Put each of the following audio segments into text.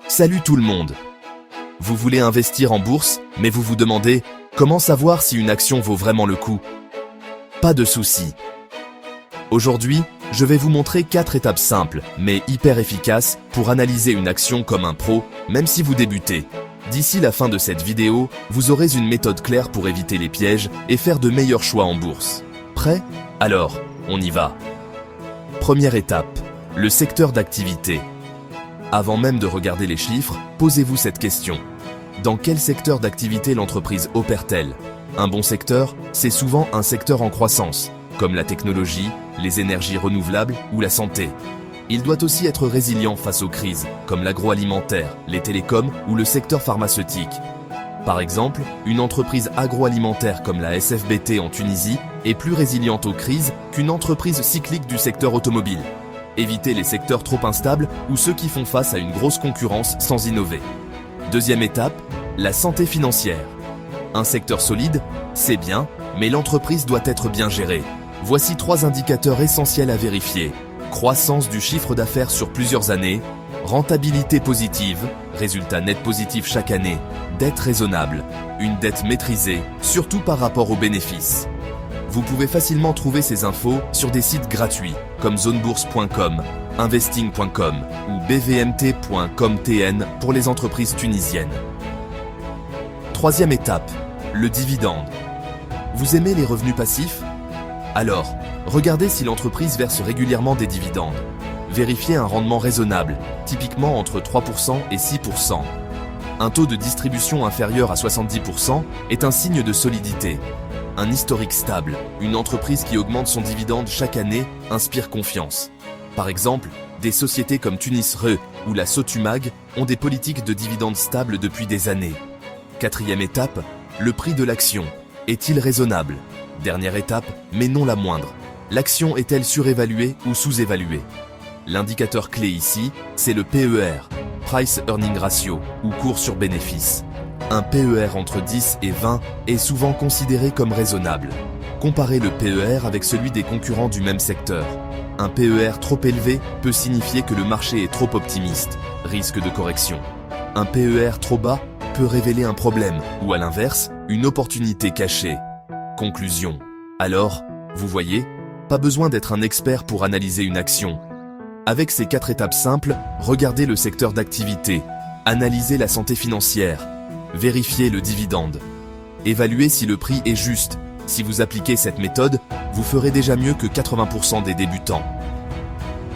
Salut tout le monde! Vous voulez investir en bourse, mais vous vous demandez comment savoir si une action vaut vraiment le coup? Pas de souci. Aujourd'hui, je vais vous montrer 4 étapes simples, mais hyper efficaces pour analyser une action comme un pro, même si vous débutez. D'ici la fin de cette vidéo, vous aurez une méthode claire pour éviter les pièges et faire de meilleurs choix en bourse. Prêt? Alors, on y va. Première étape, le secteur d'activité. Avant même de regarder les chiffres, posez-vous cette question. Dans quel secteur d'activité l'entreprise opère-t-elle? Un bon secteur, c'est souvent un secteur en croissance, comme la technologie, les énergies renouvelables ou la santé. Il doit aussi être résilient face aux crises, comme l'agroalimentaire, les télécoms ou le secteur pharmaceutique. Par exemple, une entreprise agroalimentaire comme la SFBT en Tunisie est plus résiliente aux crises qu'une entreprise cyclique du secteur automobile. Évitez les secteurs trop instables ou ceux qui font face à une grosse concurrence sans innover. Deuxième étape, la santé financière. Un secteur solide, c'est bien, mais l'entreprise doit être bien gérée. Voici 3 indicateurs essentiels à vérifier. Croissance du chiffre d'affaires sur plusieurs années, rentabilité positive, résultat net positif chaque année, dette raisonnable, une dette maîtrisée, surtout par rapport aux bénéfices. Vous pouvez facilement trouver ces infos sur des sites gratuits comme zonebourse.com, investing.com ou bvmt.com.tn pour les entreprises tunisiennes. Troisième étape, le dividende. Vous aimez les revenus passifs? Alors, regardez si l'entreprise verse régulièrement des dividendes. Vérifiez un rendement raisonnable, typiquement entre 3% et 6%. Un taux de distribution inférieur à 70% est un signe de solidité. Un historique stable, une entreprise qui augmente son dividende chaque année, inspire confiance. Par exemple, des sociétés comme TunisRe ou la Sotumag ont des politiques de dividendes stables depuis des années. Quatrième étape, le prix de l'action. Est-il raisonnable? Dernière étape, mais non la moindre. L'action est-elle surévaluée ou sous-évaluée? L'indicateur clé ici, c'est le PER, Price Earning Ratio, ou cours sur bénéfice. Un PER entre 10 et 20 est souvent considéré comme raisonnable. Comparez le PER avec celui des concurrents du même secteur. Un PER trop élevé peut signifier que le marché est trop optimiste, risque de correction. Un PER trop bas peut révéler un problème, ou à l'inverse, une opportunité cachée. Conclusion. Alors, vous voyez, pas besoin d'être un expert pour analyser une action. Avec ces 4 étapes simples, regardez le secteur d'activité, analysez la santé financière, vérifiez le dividende. Évaluez si le prix est juste. Si vous appliquez cette méthode, vous ferez déjà mieux que 80% des débutants.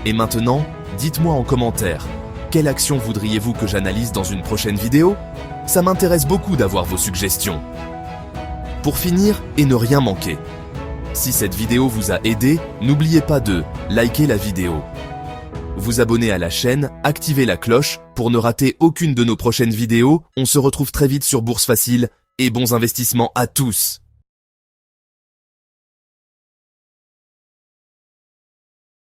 Et maintenant, dites-moi en commentaire, quelle action voudriez-vous que j'analyse dans une prochaine vidéo? Ça m'intéresse beaucoup d'avoir vos suggestions. Pour finir et ne rien manquer, si cette vidéo vous a aidé, n'oubliez pas de liker la vidéo, vous abonner à la chaîne, activer la cloche pour ne rater aucune de nos prochaines vidéos. On se retrouve très vite sur Bourse Facile et bons investissements à tous!